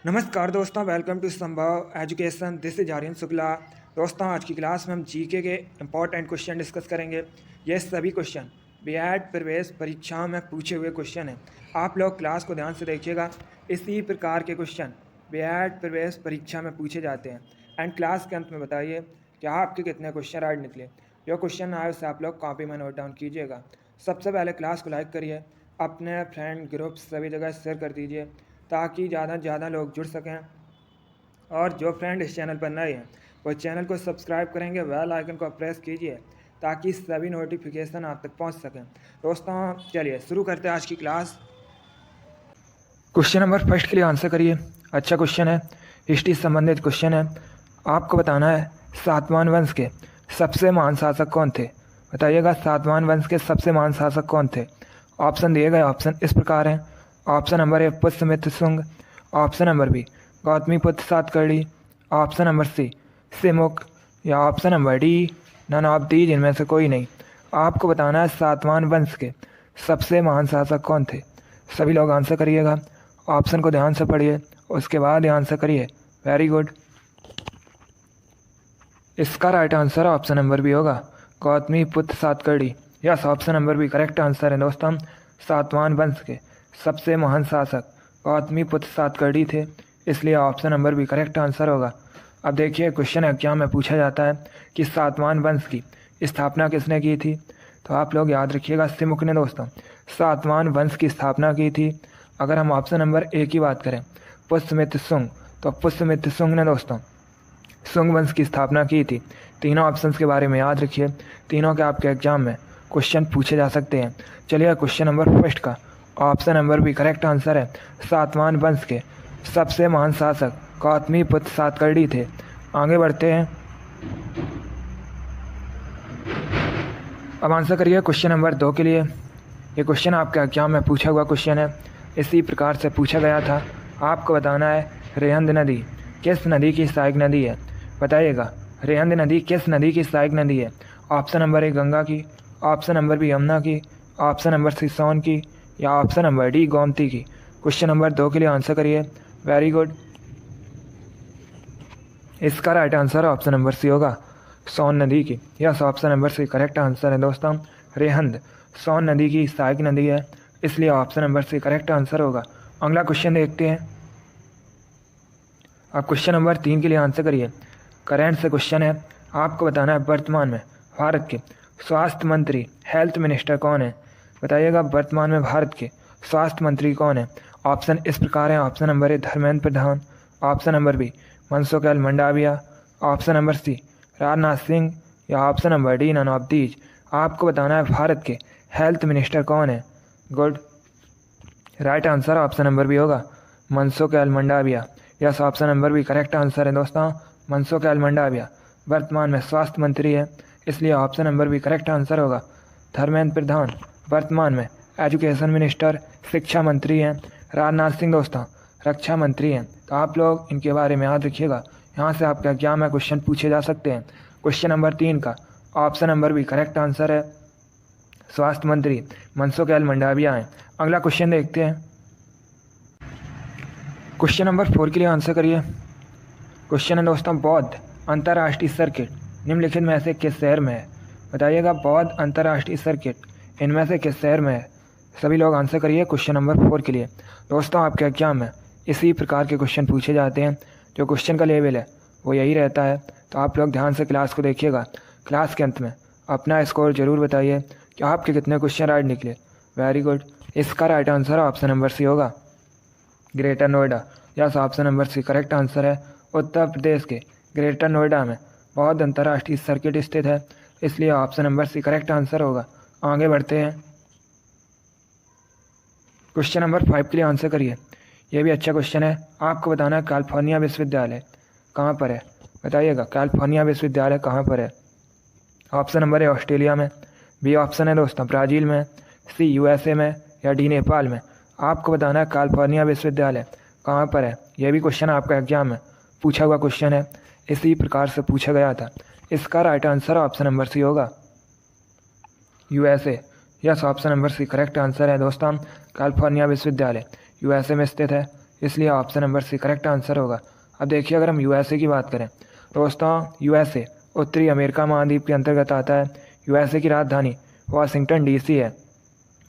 नमस्कार दोस्तों, welcome to Sambhav education. This is Aryan Shukla. दोस्तों, आज की क्लास में हम जीके के इंपॉर्टेंट क्वेश्चन डिस्कस करेंगे। ये सभी क्वेश्चन बीएड प्रवेश परीक्षाओं में पूछे हुए क्वेश्चन हैं। आप लोग क्लास को ध्यान से देखिएगा। इसी प्रकार के क्वेश्चन बीएड प्रवेश परीक्षा में पूछे जाते हैं। एंड क्लास के अंत में बताइए कि आपके कितने क्वेश्चन राइट निकले। जो क्वेश्चन आए उसे आप लोग कॉपी में नोट डाउन कीजिएगा। सबसे पहले क्लास को लाइक करिए, अपने फ्रेंड ग्रुप सभी जगह शेयर कर दीजिए ताकि ज़्यादा से ज़्यादा लोग जुड़ सकें। और जो फ्रेंड इस चैनल पर नए हैं वो चैनल को सब्सक्राइब करेंगे, बेल आइकन को प्रेस कीजिए ताकि सभी नोटिफिकेशन आप तक पहुंच सकें। दोस्तों, चलिए शुरू करते हैं आज की क्लास। क्वेश्चन नंबर फर्स्ट के लिए आंसर करिए। अच्छा क्वेश्चन है, हिस्ट्री से संबंधित क्वेश्चन है। आपको बताना है सातवाहन वंश के सबसे महान शासक कौन थे। बताइएगा सातवाहन वंश के सबसे महान शासक कौन थे। ऑप्शन दिए गए ऑप्शन इस प्रकार हैं। Option number A Pushyamitra Shunga, option number B Gautamiputra Satakarni, option number C Simuka, या option number D none of these इनमें से कोई नहीं। आपको बताना है सातवाहन वंश के सबसे महान शासक कौन थे। सभी लोग आंसर करिएगा। ऑप्शन को ध्यान से पढ़िए, उसके बाद आंसर करिए। Very good. इसका right answer option number B होगा, Gautamiputra Satakarni. Yes, option number B correct answer है। दोस्तों, सातवाहन वंश के सबसे महान शासक गौतमीपुत्र सातकर्णी थे, इसलिए option number B correct answer होगा। अब देखिए क्वेश्चन एग्जाम में पूछा जाता है कि सातवाहन वंश की स्थापना किसने की थी। तो आप लोग याद रखिएगा सिमुक ने दोस्तों सातवाहन वंश की स्थापना की थी। अगर हम ऑप्शन नंबर ए की बात करें पुष्यमित्र शुंग, तो पुष्यमित्र शुंग ने दोस्तों शुंग वंश की स्थापना की थी। तीनों ऑप्शंस के बारे में याद रखिए, तीनों के आपके एग्जाम में क्वेश्चन पूछे जा सकते हैं। चलिए क्वेश्चन नंबर फर्स्ट का option number B correct answer है। सातवाहन वंश के सबसे महान शासक गौतमीपुत्र सातकर्णी थे। आगे बढ़ते हैं। अब आंसर करिए क्वेश्चन नंबर 2 के लिए। ये क्वेश्चन आपके एग्जाम में पूछा हुआ क्वेश्चन है, इसी प्रकार से पूछा गया था। आपको बताना है रेहंद नदी किस नदी की सहायक नदी है। बताइएगा रेहंद नदी किस नदी की सहायक नदी है। ऑप्शन नंबर ए गंगा की, ऑप्शन नंबर बी यमुना की, ऑप्शन नंबर सी सोन की, या ऑप्शन नंबर डी गोमती की। क्वेश्चन नंबर 2 के लिए आंसर करिए। Very good. इसका right answer option number C होगा, सोन नदी की। Yes, option number C correct answer है। दोस्तों, रेहंद सोन नदी की सहायक नदी है, इसलिए option number C correct answer होगा। अगला क्वेश्चन देखते हैं। अब क्वेश्चन नंबर 3 के लिए आंसर करिए। करेंट से क्वेश्चन है। आपको बताना है वर्तमान में भारत के स्वास्थ्य मंत्री हेल्थ मिनिस्टर कौन है। बताइएगा वर्तमान में भारत के स्वास्थ्य मंत्री कौन है। ऑप्शन इस प्रकार हैं। Option number A Dharmendra Pradhan, option number B Mansukh Mandaviya, option number C Rajnath Singh, या option number D none of these. आपको बताना है भारत के हेल्थ मिनिस्टर कौन है। Good. Right answer option number B होगा, Mansukh Mandaviya. Yes, option number B correct answer है। दोस्तों, मनसुख मंडाविया वर्तमान में स्वास्थ्य मंत्री है, इसलिए option number B correct answer होगा। धर्मेंद्र प्रधान वर्तमान में एजुकेशन मिनिस्टर शिक्षा मंत्री हैं। राजनाथ सिंह दोस्तों रक्षा मंत्री हैं। तो आप लोग इनके बारे में याद रखिएगा, यहाँ से आपके एग्जाम में क्वेश्चन पूछे जा सकते हैं। क्वेश्चन नंबर 3 का option number B correct answer है, स्वास्थ्य मंत्री मनसुख मंडाविया हैं। अगला क्वेश्चन देखते हैं। क्वेश्चन नंबर 4 के लिए आंसर करिए। क्वेश्चन है दोस्तों बौद्ध अंतर्राष्ट्रीय सर्किट निम्नलिखित में से किस शहर में है। बताइएगा बौद्ध अंतर्राष्ट्रीय सर्किट इनमें से किस शहर में है। सभी लोग आंसर करिए क्वेश्चन नंबर 4 के लिए। दोस्तों, आपके एग्जाम में इसी प्रकार के क्वेश्चन पूछे जाते हैं। जो क्वेश्चन का लेवल है वो यही रहता है, तो आप लोग ध्यान से क्लास को देखिएगा। क्लास के अंत में अपना स्कोर जरूर बताइए कि आपके कितने क्वेश्चन राइट निकले। Very good. इसका right answer option number C होगा, greater Noida. Yes, option number C correct answer है। उत्तर प्रदेश के ग्रेटर नोएडा में बौद्ध अंतर्राष्ट्रीय सर्किट स्थित है, इसलिए option number C correct answer होगा। आगे बढ़ते हैं। क्वेश्चन नंबर 5 के लिए आंसर करिए। यह भी अच्छा क्वेश्चन है। आपको बताना है कैलिफोर्निया विश्वविद्यालय कहाँ पर है। बताइएगा कैलिफोर्निया विश्वविद्यालय कहाँ पर है। ऑप्शन नंबर ए ऑस्ट्रेलिया में, बी ऑप्शन है दोस्तों ब्राज़ील में, सी यूएसए में, या डी नेपाल में। आपको बताना है कैलिफोर्निया विश्वविद्यालय कहाँ पर है। यह भी क्वेश्चन आपका एग्जाम में पूछा हुआ क्वेश्चन है, इसी प्रकार से पूछा गया था। इसका right answer option number C होगा, USA. Yes, option number C correct answer है। दोस्तों, कैलिफोर्निया विश्वविद्यालय यूएसए में स्थित है, इसलिए option number C correct answer होगा। अब देखिए अगर हम यूएसए की बात करें दोस्तों, यूएसए उत्तरी अमेरिका महाद्वीप के अंतर्गत आता है। यूएसए की राजधानी वाशिंगटन डीसी है।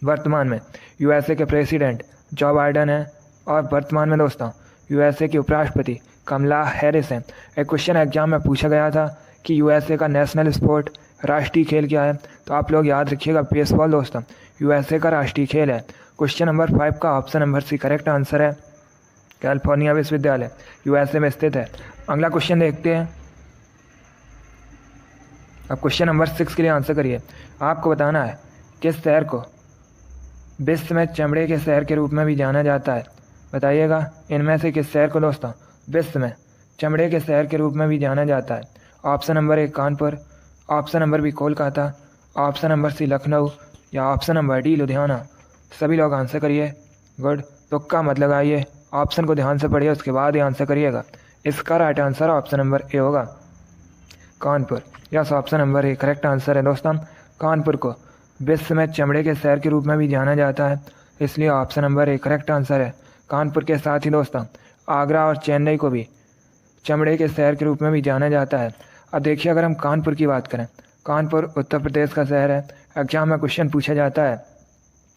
वर्तमान में यूएसए के प्रेसिडेंट जो बाइडन है और वर्तमान में दोस्तों यूएसए की उपराष्ट्रपति कमला हैरिस हैं। एक क्वेश्चन एग्जाम में पूछा गया था कि यूएसए का नेशनल स्पोर्ट राष्ट्रीय खेल क्या है, तो आप लोग याद रखिएगा बेसबॉल दोस्तों यूएसए का राष्ट्रीय खेल है। क्वेश्चन नंबर 5 का option number C correct answer है। कैलिफोर्निया विश्वविद्यालय यूएसए में स्थित है। अगला क्वेश्चन देखते हैं। अब क्वेश्चन नंबर 6 के लिए आंसर करिए। आपको बताना है किस शहर को विश्व में चमड़े के शहर के रूप में भी जाना जाता है। बताइएगा इनमें से किस शहर को दोस्तों विश्व में चमड़े के शहर के रूप में भी जाना जाता है। Option number 1 Kanpur, option number B Kolkata, option number C Lucknow या ऑप्शन नंबर डी लुधियाना। सभी लोग आंसर करिए। गुड, तुक्का मत लगाइए, ऑप्शन को ध्यान से पढ़िए उसके बाद ही आंसर करिएगा। इसका right answer option number A होगा, Kanpur. Yes, option number A correct answer है दोस्तों। कानपुर को विश्व में चमड़े के शहर के रूप में भी जाना जाता है, इसलिए option number A correct answer है। कानपुर के साथ ही दोस्तों आगरा और चेन्नई को भी चमड़े के शहर के रूप में भी जाना जाता है। अब देखिए अगर हम कानपुर की बात करें, कानपुर उत्तर प्रदेश का शहर है। एग्जाम में क्वेश्चन पूछा जाता है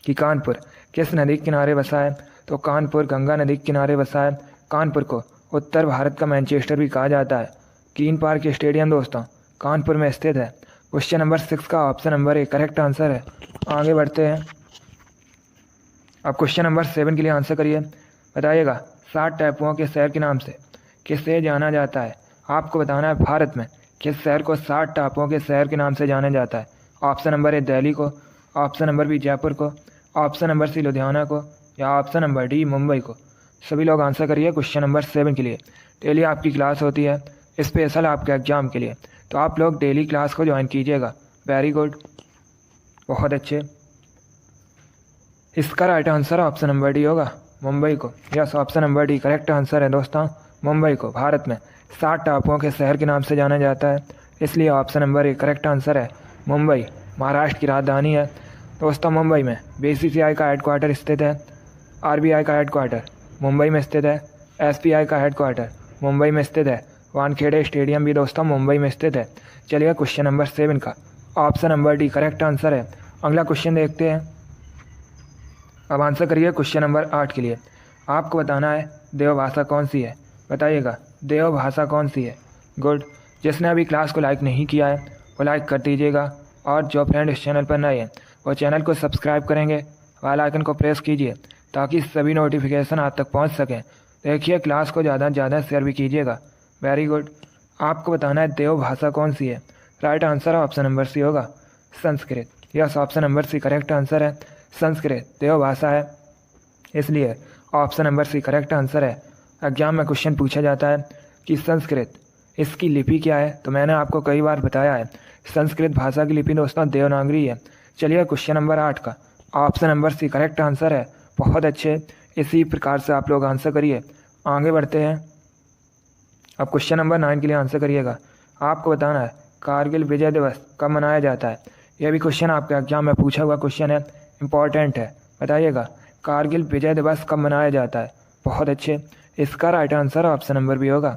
कि कानपुर किस नदी के किनारे बसा है, तो कानपुर गंगा नदी के किनारे बसा है। कानपुर को उत्तर भारत का मैनचेस्टर भी कहा जाता है। ग्रीन पार्क स्टेडियम दोस्तों कानपुर में स्थित है। क्वेश्चन नंबर 6 का option number A correct answer है। आगे बढ़ते हैं। अब क्वेश्चन नंबर 7 के लिए आंसर करिए। बताइएगा 7 टापुओं के शहर के नाम से किसे जाना जाता है। आपको बताना है भारत में किस शहर को 7 टापुओं के शहर के नाम से जाना जाता है। ऑप्शन नंबर ए दिल्ली को, ऑप्शन नंबर बी जयपुर को, ऑप्शन नंबर सी लुधियाना को या ऑप्शन नंबर डी मुंबई को। सभी लोग आंसर करिए क्वेश्चन नंबर 7 के लिए। डेली आपकी क्लास होती है स्पेशल आपके एग्जाम के लिए, तो आप लोग डेली क्लास को ज्वाइन कीजिएगा। वेरी गुड, बहुत अच्छे। इसका right answer option number D होगा, मुंबई को। Yes, option number D correct answer है दोस्तों। मुंबई को भारत में 7 टापुओं के शहर के नाम से जाना जाता है, इसलिए option number A correct answer है। मुंबई महाराष्ट्र की राजधानी है दोस्तों। मुंबई में बीसीसीआई का हेडक्वार्टर स्थित है। आरबीआई का हेडक्वार्टर मुंबई में स्थित है। एसबीआई का हेडक्वार्टर मुंबई में स्थित है। वानखेड़े स्टेडियम भी दोस्तों मुंबई में स्थित है। चलिए क्वेश्चन नंबर 7 का option number D correct answer है। अगला क्वेश्चन देखते हैं। अब आंसर करिए क्वेश्चन नंबर 8 के लिए। आपको बताना है देवभाषा कौन सी है। बताइएगा देवभाषा कौन सी है। गुड, जिसने अभी क्लास को लाइक नहीं किया है वो लाइक कर दीजिएगा, और जो फ्रेंड इस चैनल पर नए हैं वो चैनल को सब्सक्राइब करेंगे, बेल आइकन को प्रेस कीजिए ताकि सभी नोटिफिकेशन आप तक पहुंच सकें। देखिए क्लास को ज़्यादा से ज़्यादा शेयर भी कीजिएगा। वेरी गुड, आपको बताना है देवभाषा कौन सी है। Right answer option number C होगा, Sanskrit. Yes, option number C correct answer है। संस्कृत देवभाषा है, इसलिए option number C correct answer है। एग्जाम में क्वेश्चन पूछा जाता है कि संस्कृत इसकी लिपि क्या है, तो मैंने आपको कई बार बताया है संस्कृत भाषा की लिपि दोस्तों देवनागरी है। चलिए क्वेश्चन नंबर 8 का option number C correct answer है। बहुत अच्छे, इसी प्रकार से आप लोग आंसर करिए। आगे बढ़ते हैं। अब क्वेश्चन नंबर 9 के लिए आंसर करिएगा। आपको बताना है कारगिल विजय दिवस कब मनाया जाता है। यह भी क्वेश्चन आपके एग्जाम में पूछा हुआ क्वेश्चन है, इंपॉर्टेंट है। बताइएगा कारगिल विजय दिवस कब मनाया जाता है। बहुत अच्छे, इसका right answer option number B होगा,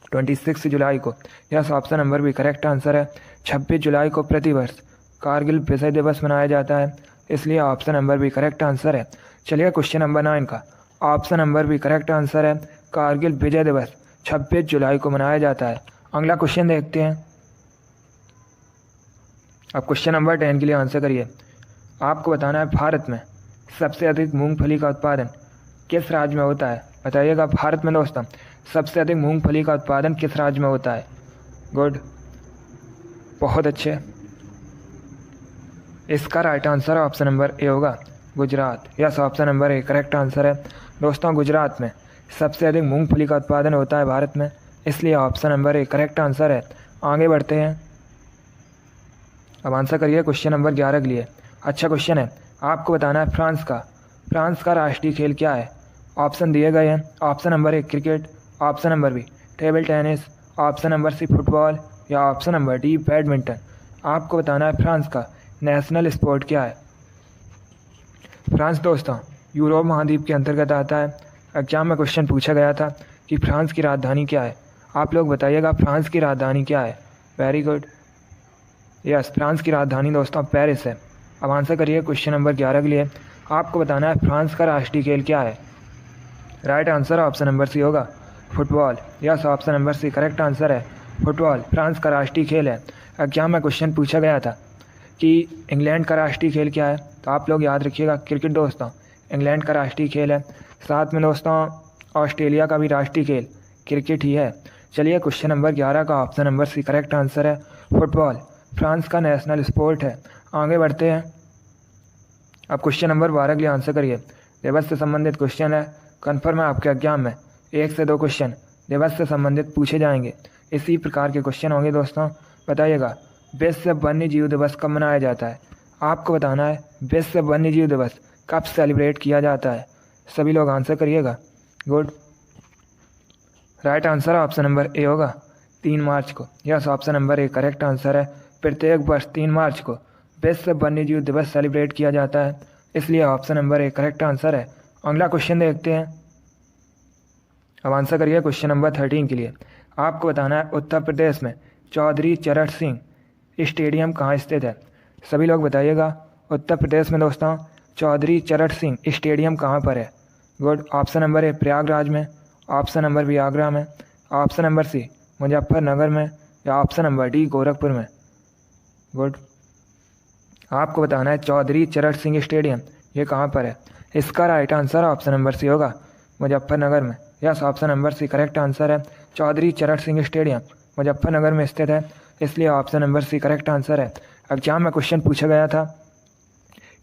26 जुलाई को। Yes, option number B correct answer है। 26 जुलाई को प्रतिवर्ष कारगिल विजय दिवस मनाया जाता है, इसलिए option number B correct answer है। चलिए क्वेश्चन नंबर 9 का option number B correct answer है। कारगिल विजय दिवस 26 जुलाई को मनाया जाता है। अगला क्वेश्चन देखते हैं। अब क्वेश्चन नंबर 10 के लिए आंसर करिए। आपको बताना है भारत में सबसे अधिक मूंगफली का उत्पादन किस राज्य में होता है। बताइएगा भारत में दोस्तों सबसे अधिक मूंगफली का उत्पादन किस राज्य में होता है। गुड, बहुत अच्छे, इसका right answer option number A होगा, Gujarat. Yes, option number A correct answer है दोस्तों। गुजरात में सबसे अधिक मूंगफली का उत्पादन होता है भारत में, इसलिए option number A correct answer है। आगे बढ़ते हैं। अब आंसर करिए क्वेश्चन नंबर 11 के लिए। अच्छा क्वेश्चन है। आपको बताना है फ्रांस का राष्ट्रीय खेल क्या है। ऑप्शन दिए गए हैं। Option number 1 cricket, option number B table tennis, option number C football या ऑप्शन नंबर डी बैडमिंटन। आपको बताना है फ्रांस का नेशनल स्पोर्ट क्या है। फ्रांस दोस्तों यूरोप महाद्वीप के अंतर्गत आता है। एग्जाम में क्वेश्चन पूछा गया था कि फ्रांस की राजधानी क्या है। आप लोग बताइएगा फ्रांस की राजधानी क्या है। वेरी गुड, यस, फ्रांस की राजधानी दोस्तों पेरिस है। अब आंसर करिए क्वेश्चन नंबर 11 के लिए। आपको बताना है फ्रांस का राष्ट्रीय खेल क्या है। Right answer option number C होगा football. Yes, option number C correct answer है फुटबॉल, फ्रांस का राष्ट्रीय खेल है। एग्जाम में क्वेश्चन पूछा गया था कि इंग्लैंड का राष्ट्रीय खेल क्या है, तो आप लोग याद रखिएगा क्रिकेट दोस्तों, इंग्लैंड का राष्ट्रीय खेल है। साथ में दोस्तों ऑस्ट्रेलिया का भी राष्ट्रीय खेल क्रिकेट ही है। चलिए क्वेश्चन नंबर 11 का option number C correct answer है फुटबॉल, फ्रांस का नेशनल स्पोर्ट है। आगे बढ़ते हैं। अब क्वेश्चन नंबर 12 के लिए आंसर करिए। दिवस से संबंधित क्वेश्चन है, कन्फर्म है आपके एग्जाम में 1 से 2 क्वेश्चन दिवस से संबंधित पूछे जाएंगे। इसी प्रकार के क्वेश्चन होंगे दोस्तों। बताइएगा विश्व वन्य जीव दिवस कब मनाया जाता है। आपको बताना है विश्व वन्य जीव दिवस कब सेलिब्रेट किया जाता है। सभी लोग आंसर करिएगा। Good, right answer option number A होगा 3 मार्च को। Yes, option number A correct answer है। प्रत्येक वर्ष 3 मार्च को विश्व वन्य जीव दिवस सेलिब्रेट किया जाता है, इसलिए option number A correct answer है। अगला क्वेश्चन देखते हैं। अब आंसर करिए क्वेश्चन नंबर 13 के लिए। आपको बताना है उत्तर प्रदेश में चौधरी चरण सिंह स्टेडियम कहाँ स्थित है। सभी लोग बताइएगा उत्तर प्रदेश में दोस्तों चौधरी चरण सिंह स्टेडियम कहाँ पर है। गुड, ऑप्शन नंबर ए प्रयागराज में, ऑप्शन नंबर बी आगरा में, ऑप्शन नंबर सी मुजफ्फरनगर में, या ऑप्शन नंबर डी गोरखपुर में। गुड, आपको बताना है चौधरी चरण सिंह स्टेडियम ये कहाँ पर है। इसका right answer option number C होगा मुजफ्फरनगर में। Yes, option number C correct answer है। चौधरी चरण सिंह स्टेडियम मुजफ्फरनगर में स्थित है, इसलिए option number C correct answer है। एग्जाम में क्वेश्चन पूछा गया था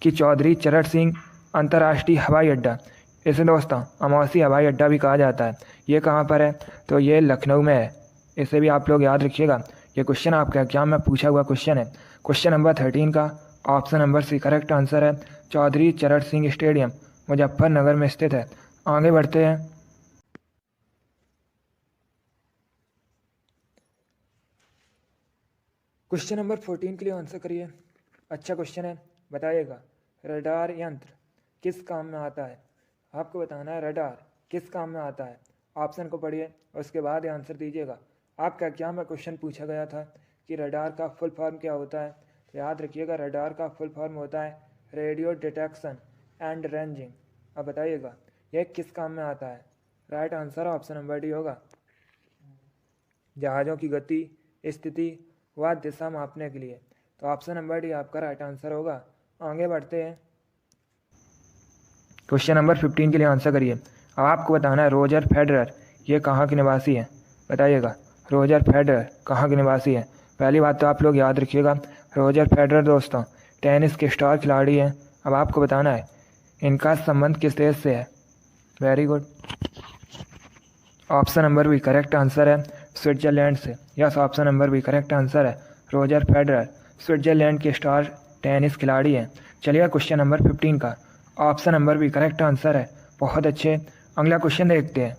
कि चौधरी चरण सिंह अंतर्राष्ट्रीय हवाई अड्डा, इसे दोस्तों अमौसी हवाई अड्डा भी कहा जाता है, ये कहाँ पर है, तो ये लखनऊ में है। इसे भी आप लोग याद रखिएगा, ये क्वेश्चन आपके एग्जाम में पूछा हुआ क्वेश्चन है। क्वेश्चन नंबर 13 का option number C correct answer है चौधरी चरण सिंह स्टेडियम मुजफ्फरनगर में स्थित है। आगे बढ़ते हैं। क्वेश्चन नंबर 14 के लिए आंसर करिए। अच्छा क्वेश्चन है, बताइएगा रडार यंत्र किस काम में आता है। आपको बताना है रडार किस काम में आता है। ऑप्शन को पढ़िए और उसके बाद ये आंसर दीजिएगा। आपका एग्जाम में क्वेश्चन पूछा गया था कि रडार का फुल फॉर्म क्या होता है, तो याद रखिएगा रडार का फुल फॉर्म होता है रेडियो डिटेक्शन एंड रेंजिंग। अब बताइएगा यह किस काम में आता है। Right answer option number D होगा जहाज़ों की गति, स्थिति व दिशा मापने के लिए, तो ऑप्शन नंबर डी आपका राइट आंसर होगा। आगे बढ़ते हैं। क्वेश्चन नंबर 15 के लिए आंसर करिए। अब आपको बताना है रोजर फेडरर ये कहाँ के निवासी हैं। बताइएगा रोजर फेडरर कहाँ के निवासी है। पहली बात तो आप लोग याद रखिएगा रोजर फेडरर दोस्तों टेनिस के स्टार खिलाड़ी हैं। अब आपको बताना है इनका संबंध किस देश से है। Very good, option number B correct answer है स्विट्जरलैंड से। Yes, option number B correct answer है रोजर फेडरर स्विट्जरलैंड के स्टार टेनिस खिलाड़ी हैं। चलिए क्वेश्चन नंबर 15 का option number B correct answer है। बहुत अच्छे, अगला क्वेश्चन देखते हैं।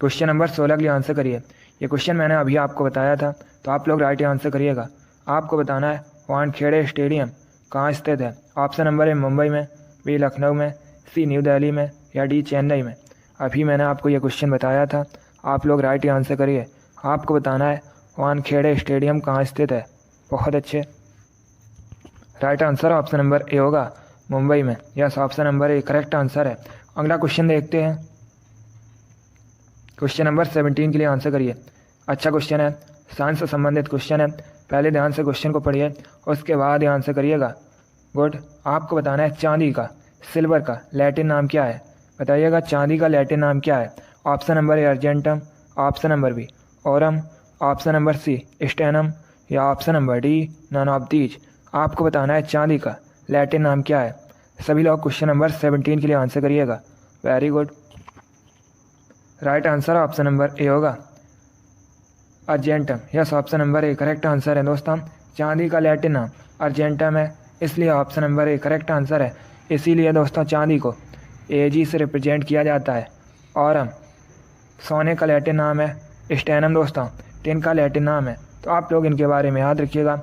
क्वेश्चन नंबर 16 के लिए आंसर करिए। ये क्वेश्चन मैंने अभी आपको बताया था, तो आप लोग राइट आंसर करिएगा। आपको बताना है वानखेड़े स्टेडियम कहाँ स्थित है। ऑप्शन नंबर ए मुंबई में, बी लखनऊ में, सी न्यू दिल्ली में, या डी चेन्नई में। अभी मैंने आपको ये क्वेश्चन बताया था, आप लोग राइट आंसर करिए। आपको बताना है वानखेड़े स्टेडियम कहाँ स्थित है। बहुत अच्छे, right answer option number A होगा मुंबई में। Yes, option number A correct answer है। अगला क्वेश्चन देखते हैं। क्वेश्चन नंबर 17 के लिए आंसर करिए। अच्छा क्वेश्चन है, साइंस से संबंधित क्वेश्चन है। पहले ध्यान से क्वेश्चन को पढ़िए, उसके बाद ये आंसर करिएगा। गुड, आपको बताना है चांदी का, सिल्वर का लैटिन नाम क्या है। बताइएगा चांदी का लैटिन नाम क्या है। Option number A argentum, option number B aurum, option number C stannum, या option number D none of these. आपको बताना है चांदी का लैटिन नाम क्या है। सभी लोग क्वेश्चन नंबर 17 के लिए आंसर करिएगा। Very good, right answer option number A होगा argentum. Yes, option number A correct answer है दोस्तों। चांदी का लैटिन नाम अर्जेंटम है, इसलिए option number A correct answer है। इसीलिए दोस्तों चांदी को एजी से रिप्रेजेंट किया जाता है। और सोने का लैटिन नाम है स्टेनम दोस्तों, टिन का लैटिन नाम है। तो आप लोग इनके बारे में याद रखिएगा।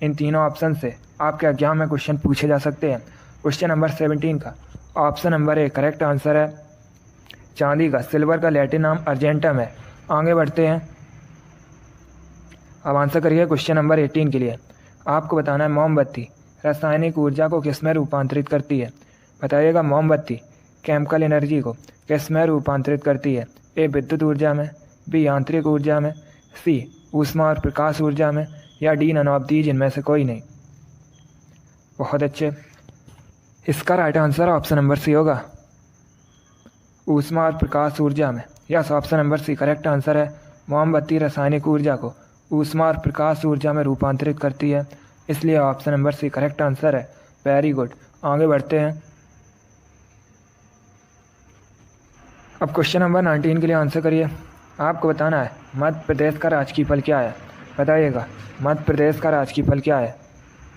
इन तीनों ऑप्शन से आपके एग्जाम में क्वेश्चन पूछे जा सकते हैं। क्वेश्चन नंबर 17 का option number A correct answer है चांदी का, सिल्वर का लैटिन नाम अर्जेंटम है। आगे बढ़ते हैं, अब आंसर करिए क्वेश्चन नंबर 18 के लिए। आपको बताना है मोमबत्ती रासायनिक ऊर्जा को किस में रूपांतरित करती है। बताइएगा मोमबत्ती केमिकल एनर्जी को किस में रूपांतरित करती है। ए विद्युत ऊर्जा में, बी यांत्रिक ऊर्जा में, सी ऊष्मा और प्रकाश ऊर्जा में, या डी नन ऑफ दीज इनमें से कोई नहीं। बहुत अच्छे, इसका right answer option number C होगा, ऊष्मा और प्रकाश ऊर्जा में। Yes, option number C correct answer है। मोमबत्ती रासायनिक ऊर्जा को ऊष्मा और प्रकाश ऊर्जा में रूपांतरित करती है, इसलिए option number C correct answer है। वेरी गुड, आगे बढ़ते हैं। अब क्वेश्चन नंबर 19 के लिए आंसर करिए। आपको बताना है मध्य प्रदेश का राजकीय फल क्या है। बताइएगा मध्य प्रदेश का राजकीय फल क्या है।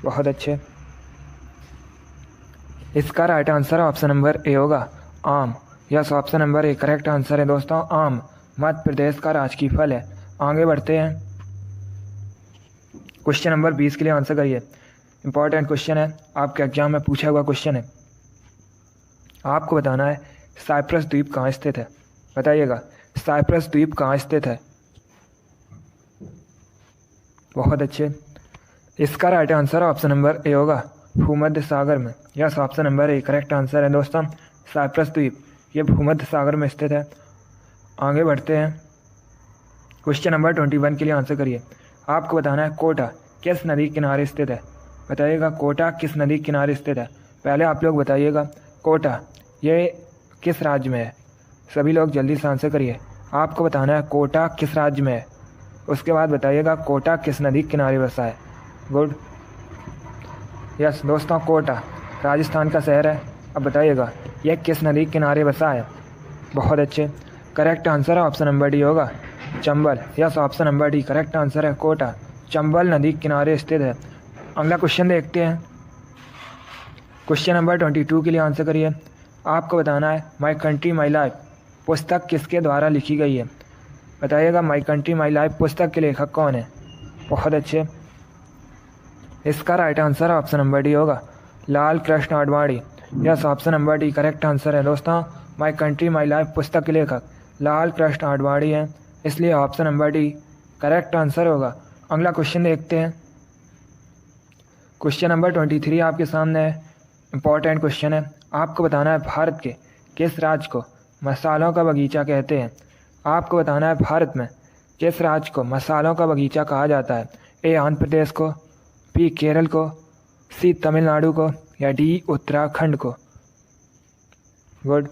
बहुत अच्छे, इसका right answer option number A होगा, आम। Yes, option number A correct answer है दोस्तों, आम मध्य प्रदेश का राजकीय फल है। आगे बढ़ते हैं, क्वेश्चन नंबर 20 के लिए आंसर करिए। इंपॉर्टेंट क्वेश्चन है, आपके एग्जाम में पूछा हुआ क्वेश्चन है। आपको बताना है साइप्रस द्वीप कहाँ स्थित है। बताइएगा साइप्रस द्वीप कहाँ स्थित है। बहुत अच्छे, इसका right answer option number A होगा, भूमध्य सागर में। Yes, option number A correct answer है दोस्तों, साइप्रस द्वीप ये भूमध्य सागर में स्थित है। आगे बढ़ते हैं, क्वेश्चन नंबर 21 के लिए आंसर करिए। आपको बताना है कोटा किस नदी किनारे स्थित है। बताइएगा कोटा किस नदी किनारे स्थित है। पहले आप लोग बताइएगा कोटा ये किस राज्य में है। सभी लोग जल्दी से आंसर करिए। आपको बताना है कोटा किस राज्य में है, उसके बाद बताइएगा कोटा किस नदी किनारे बसा है। गुड, यस दोस्तों, कोटा राजस्थान का शहर है। अब बताइएगा यह किस नदी किनारे बसा है। बहुत अच्छे, करेक्ट आंसर है ऑप्शन नंबर डी होगा, Chambal. Yes, option number D correct answer है, कोटा चंबल नदी किनारे स्थित है। अगला क्वेश्चन देखते हैं, क्वेश्चन नंबर 22 के लिए आंसर करिए। आपको बताना है माई कंट्री माई लाइफ पुस्तक किसके द्वारा लिखी गई है। बताइएगा माई कंट्री माई लाइफ पुस्तक के लेखक कौन है। बहुत अच्छे, इसका right answer option number D होगा, Lal Krishna Advani. Yes, option number D correct answer है दोस्तों, माई कंट्री माई लाइफ पुस्तक के लेखक लाल कृष्ण आडवाणी है, इसलिए option number D correct answer होगा। अगला क्वेश्चन देखते हैं, क्वेश्चन नंबर 23 आपके सामने है। इंपॉर्टेंट क्वेश्चन है, आपको बताना है भारत के किस राज्य को मसालों का बगीचा कहते हैं। आपको बताना है भारत में किस राज्य को मसालों का बगीचा कहा जाता है। ए आंध्र प्रदेश को, बी केरल को, सी तमिलनाडु को, या डी उत्तराखंड को। गुड,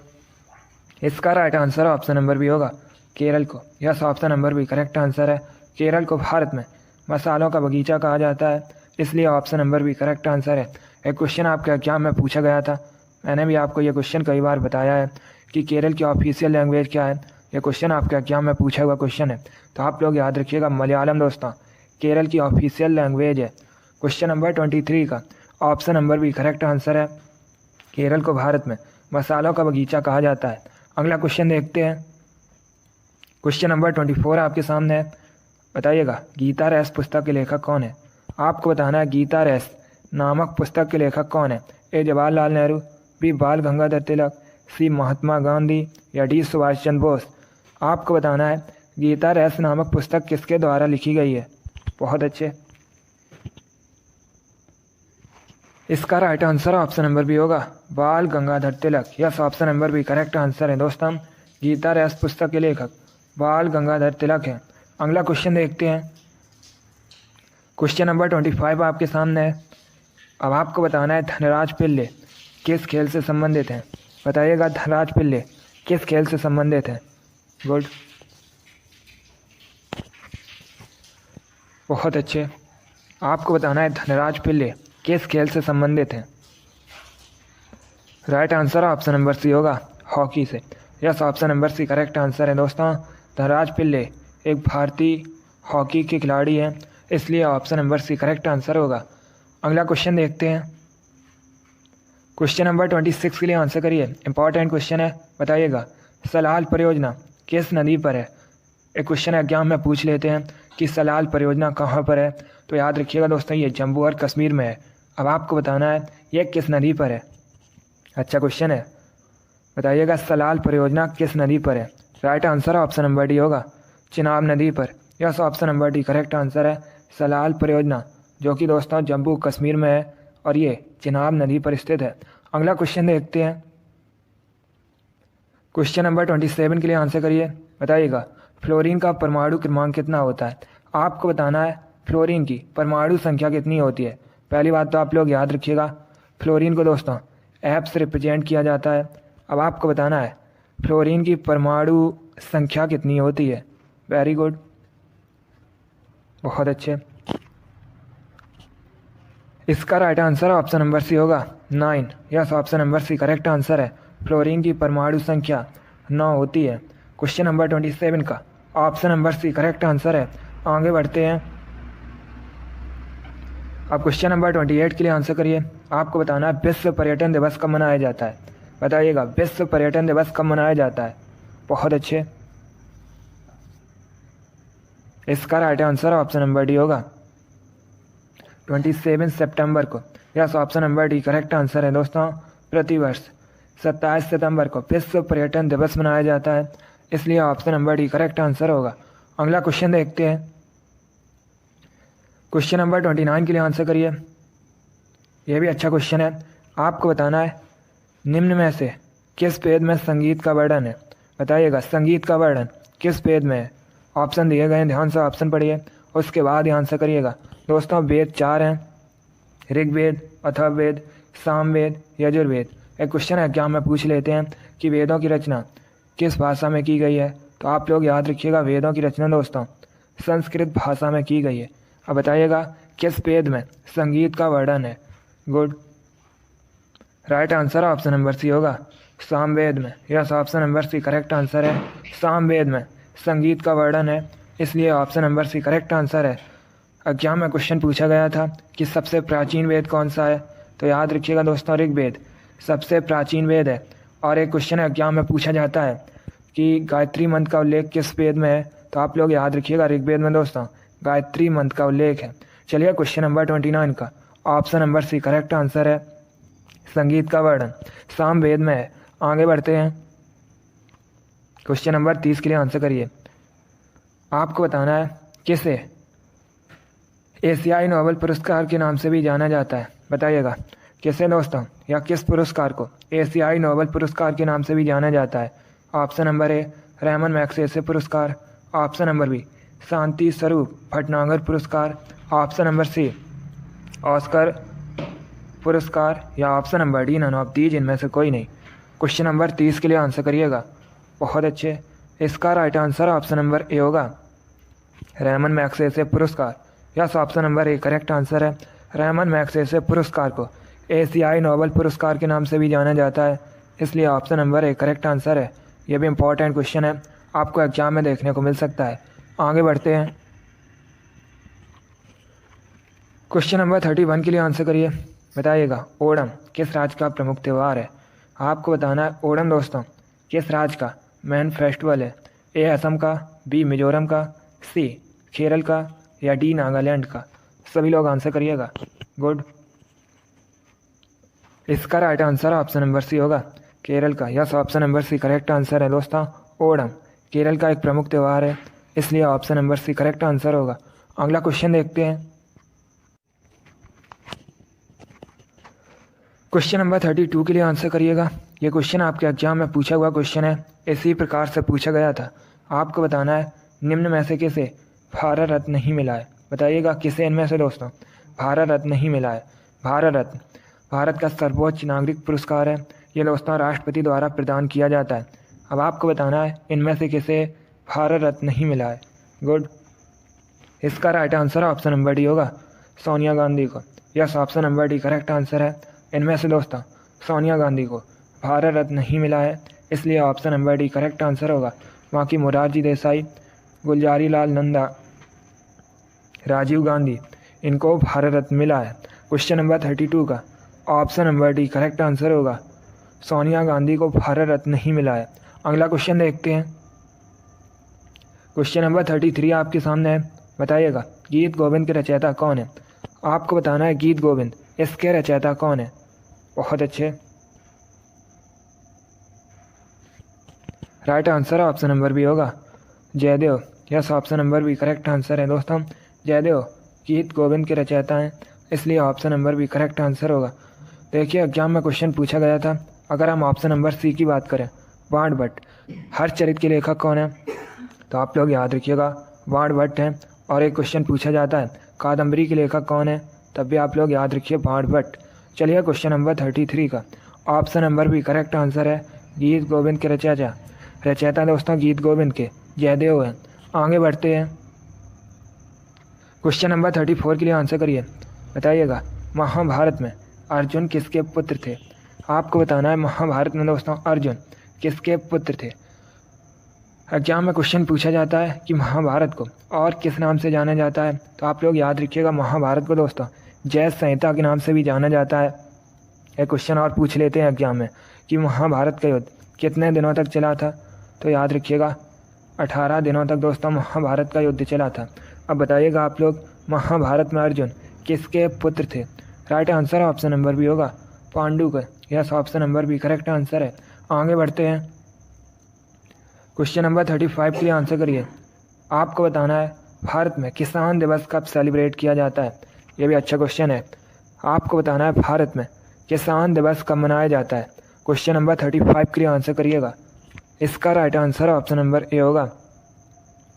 इसका right answer option number B होगा, केरल को। Yes, option number B correct answer है, केरल को भारत में मसालों का बगीचा कहा जाता है, इसलिए option number B correct answer है। एक क्वेश्चन आपके एग्जाम में पूछा गया था, मैंने भी आपको ये क्वेश्चन कई बार बताया है कि केरल की ऑफिशियल लैंग्वेज क्या है। ये क्वेश्चन आपके एग्जाम में पूछा हुआ क्वेश्चन है, तो आप लोग याद रखिएगा मलयालम दोस्तों केरल की ऑफिशियल लैंग्वेज है। क्वेश्चन नंबर 23 का option number B correct answer है, केरल को भारत में मसालों का बगीचा कहा जाता है। अगला क्वेश्चन देखते हैं, क्वेश्चन नंबर 24 आपके सामने है। बताइएगा गीता रेस पुस्तक के लेखक कौन है। आपको बताना है गीता रेस नामक पुस्तक के लेखक कौन है। ए जवाहरलाल नेहरू, बी बाल गंगाधर तिलक, सी महात्मा गांधी, या डी सुभाष चंद्र बोस। आपको बताना है गीता रेस नामक पुस्तक किसके द्वारा लिखी गई है। बहुत अच्छे, इसका right answer option number B होगा, Bal Gangadhar Tilak. Yes, option number B correct answer है दोस्तों, गीता रेस पुस्तक के लेखक बाल गंगाधर तिलक है। अगला क्वेश्चन देखते हैं, क्वेश्चन नंबर 25 आपके सामने है। अब आपको बताना है धनराज पिल्ले किस खेल से संबंधित हैं। बताइएगा धनराज पिल्ले किस खेल से संबंधित है। गुड, बहुत अच्छे, आपको बताना है धनराज पिल्ले किस खेल से संबंधित हैं। Right answer option number C होगा, हॉकी से। Yes, option number C correct answer है दोस्तों, धनराज पिल्ले एक भारतीय हॉकी के खिलाड़ी हैं, इसलिए option number C correct answer होगा। अगला क्वेश्चन देखते हैं, क्वेश्चन नंबर 26 के लिए आंसर करिए। इंपॉर्टेंट क्वेश्चन है, बताइएगा सलाल परियोजना किस नदी पर है। एक क्वेश्चन एग्जाम में पूछ लेते हैं कि सलाल परियोजना कहाँ पर है, तो याद रखिएगा दोस्तों ये जम्मू और कश्मीर में है। अब आपको बताना है ये किस नदी पर है। अच्छा क्वेश्चन है, बताइएगा सलाल परियोजना किस नदी पर है? Right answer option number D होगा, चिनाब नदी पर। Yes, option number D correct answer है। सलाल परियोजना जो कि दोस्तों जम्मू कश्मीर में है और ये चिनाब नदी पर स्थित है। अगला क्वेश्चन देखते हैं। क्वेश्चन नंबर 27 के लिए आंसर करिए। बताइएगा फ्लोरीन का परमाणु क्रमांक कितना होता है? आपको बताना है फ्लोरीन की परमाणु संख्या कितनी होती है। पहली बात तो आप लोग याद रखिएगा, फ्लोरीन को दोस्तों एफ से रिप्रेजेंट किया जाता है। अब आपको बताना है फ्लोरीन की परमाणु संख्या कितनी होती है। वेरी गुड, बहुत अच्छे। इसका right answer option number C होगा 9। Yes, option number C correct answer है। फ्लोरीन की परमाणु संख्या 9 होती है। क्वेश्चन नंबर 27 का option number C correct answer है। आगे बढ़ते हैं। अब क्वेश्चन नंबर 28 के लिए आंसर करिए। आपको बताना है विश्व पर्यटन दिवस कब मनाया जाता है। बताइएगा विश्व पर्यटन दिवस कब मनाया जाता है। बहुत अच्छे। इसका right answer option number D होगा 27 सितंबर को। Yes, option number D correct answer है दोस्तों। प्रतिवर्ष 27 सितंबर को विश्व पर्यटन दिवस मनाया जाता है, इसलिए option number D correct answer होगा। अगला क्वेश्चन देखते हैं। क्वेश्चन नंबर 29 के लिए आंसर करिए। यह भी अच्छा क्वेश्चन है। आपको बताना है निम्न में से किस वेद में संगीत का वर्णन है। बताइएगा संगीत का वर्णन किस वेद में है। ऑप्शन दिए गए हैं, ध्यान से ऑप्शन पढ़िए, उसके बाद ही आंसर करिएगा। दोस्तों वेद 4 हैं, ऋग्वेद, अथर्ववेद, सामवेद, यजुर्वेद। एक क्वेश्चन एग्जाम में पूछ लेते हैं कि वेदों की रचना किस भाषा में की गई है, तो आप लोग याद रखिएगा वेदों की रचना दोस्तों संस्कृत भाषा में की गई है। अब बताइएगा किस वेद में संगीत का वर्णन है। Good, right answer option number C होगा सामवेद में। Yes, option number C correct answer है। सामवेद में संगीत का वर्णन है, इसलिए option number C correct answer है। एग्जाम में क्वेश्चन पूछा गया था कि सबसे प्राचीन वेद कौन सा है, तो याद रखिएगा दोस्तों ऋग्वेद सबसे प्राचीन वेद है। और एक क्वेश्चन एग्जाम में पूछा जाता है कि गायत्री मंत्र का उल्लेख किस वेद में है, तो आप लोग याद रखिएगा ऋग्वेद में दोस्तों गायत्री मंत्र का उल्लेख है। चलिए क्वेश्चन नंबर 29 का option number C correct answer है। संगीत का वर्णन सामवेद में है। आगे बढ़ते हैं। क्वेश्चन नंबर 30 के लिए आंसर करिए। आपको बताना है किसे एशियाई नोबेल पुरस्कार के नाम से भी जाना जाता है। बताइएगा किसे दोस्तों, या किस पुरस्कार को एशियाई नोबेल पुरस्कार के नाम से भी जाना जाता है। Option number A Ramon Magsaysay पुरस्कार, option number B Shanti Swarup Bhatnagar पुरस्कार, ऑप्शन नंबर सी ऑस्कर पुरस्कार, या option number D none of these, इनमें से कोई नहीं। क्वेश्चन नंबर 30 के लिए आंसर करिएगा। बहुत अच्छे। इसका right answer option number A होगा रहमान मैग्सेसे पुरस्कार। Yes, option number A correct answer है। रहमान मैग्सेसे पुरस्कार को एशियाई नोबेल पुरस्कार के नाम से भी जाना जाता है, इसलिए option number A correct answer है। यह भी इंपॉर्टेंट क्वेश्चन है, आपको एग्जाम में देखने को मिल सकता है। आगे बढ़ते हैं। क्वेश्चन नंबर 31 के लिए आंसर करिए। बताइएगा ओणम किस राज्य का प्रमुख त्यौहार है। आपको बताना है ओणम दोस्तों किस राज्य का मेन फेस्टिवल है। ए असम का, बी मिजोरम का, सी केरल का, या डी नागालैंड का। सभी लोग आंसर करिएगा। गुड, इसका right answer option number C होगा केरल का। Yes, option number C correct answer है दोस्तों। ओणम केरल का एक प्रमुख त्यौहार है, इसलिए option number C correct answer होगा। अगला क्वेश्चन देखते हैं। क्वेश्चन नंबर 32 के लिए आंसर करिएगा। ये क्वेश्चन आपके एग्जाम में पूछा हुआ क्वेश्चन है, इसी प्रकार से पूछा गया था। आपको बताना है निम्न में से किसे भारत रत्न नहीं मिला है। बताइएगा किसे इनमें से दोस्तों भारत रत्न नहीं मिला है। भारत रत्न भारत का सर्वोच्च नागरिक पुरस्कार है, ये दोस्तों राष्ट्रपति द्वारा प्रदान किया जाता है। अब आपको बताना है इनमें से किसे भारत रत्न नहीं मिला है। गुड, इसका right answer option number D होगा सोनिया गांधी को। Yes, option number D correct answer है। इनमें से दोस्तों सोनिया गांधी को भारत रत्न नहीं मिला है, इसलिए option number D correct answer होगा। बाकी मोरारजी देसाई, गुलजारी लाल नंदा, राजीव गांधी, इनको भारत रत्न मिला है। क्वेश्चन नंबर 32 का option number D correct answer होगा सोनिया गांधी को भारत रत्न नहीं मिला है। अगला क्वेश्चन देखते हैं। क्वेश्चन नंबर 33 आपके सामने है। बताइएगा गीत गोविंद के रचयिता कौन है। आपको बताना है गीत गोविंद इसके रचयिता कौन है। बहुत अच्छे। Right answer option number B होगा Jayadev. Yes, option number B correct answer है दोस्तों। जयदेव गीत गोविंद के रचयिता हैं, इसलिए option number B correct answer होगा। देखिए एग्जाम में क्वेश्चन पूछा गया था, अगर हम ऑप्शन नंबर सी की बात करें, वाण भट्ट, हर चरित्र के लेखक कौन है? तो आप लोग याद रखिएगा वाण भट्ट हैं। और एक क्वेश्चन पूछा जाता है कादम्बरी के लेखक कौन है? तब भी आप लोग याद रखिए वाण भट्ट। चलिए क्वेश्चन नंबर 33 का option number B correct answer है गीत गोविंद के रचयिता दोस्तों गीत गोविंद के जयदेव हैं। आगे बढ़ते हैं, क्वेश्चन नंबर 34 के लिए आंसर करिए। बताइएगा महाभारत में अर्जुन किसके पुत्र थे? आपको बताना है महाभारत में दोस्तों अर्जुन किसके पुत्र थे। एग्जाम में क्वेश्चन पूछा जाता है कि महाभारत को और किस नाम से जाना जाता है? तो आप लोग याद रखिएगा महाभारत को दोस्तों जय संहिता के नाम से भी जाना जाता है। एक क्वेश्चन और पूछ लेते हैं एग्जाम में कि महाभारत का युद्ध कितने दिनों तक चला था? तो याद रखिएगा 18 दिनों तक दोस्तों महाभारत का युद्ध चला था। अब बताइएगा आप लोग महाभारत में अर्जुन किसके पुत्र थे? Right answer option number B होगा पांडु का। Yes, option number B correct answer है। आगे बढ़ते हैं, क्वेश्चन नंबर 35 के लिए आंसर करिए। आपको बताना है भारत में किसान दिवस कब सेलिब्रेट किया जाता है? ये भी अच्छा क्वेश्चन है। आपको बताना है भारत में किसान दिवस कब मनाया जाता है? क्वेश्चन नंबर 35 के लिए आंसर करिएगा। इसका right answer option number A होगा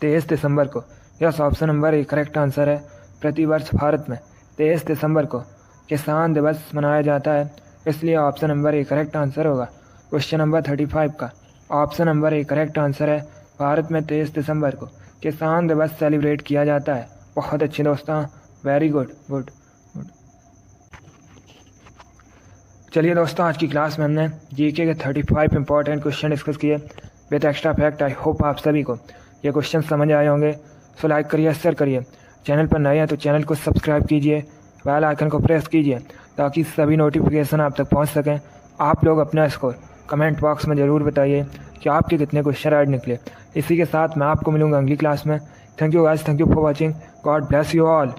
23 दिसंबर को। Yes, option number A correct answer है। प्रतिवर्ष भारत में 23 दिसंबर को किसान दिवस मनाया जाता है, इसलिए option number A correct answer होगा। क्वेश्चन नंबर 35 का option number A correct answer है। भारत में 23 दिसंबर को किसान दिवस सेलिब्रेट किया जाता है। बहुत अच्छे दोस्तों, वेरी गुड गुड गुड। चलिए दोस्तों, आज की क्लास में हमने जीके के 35 इंपॉर्टेंट क्वेश्चन डिस्कस किए with extra fact. I hope आप सभी को ये क्वेश्चन समझ आए होंगे। सो लाइक करिए, शेयर करिए। चैनल पर नए हैं तो चैनल को सब्सक्राइब कीजिए, बेल आइकन को प्रेस कीजिए ताकि सभी नोटिफिकेशन आप तक पहुंच सकें। आप लोग अपना स्कोर कमेंट बॉक्स में ज़रूर बताइए कि आपके कितने क्वेश्चन राइट निकले। इसी के साथ मैं आपको मिलूंगा अगली क्लास में। Thank you guys, thank you for watching. God bless you all.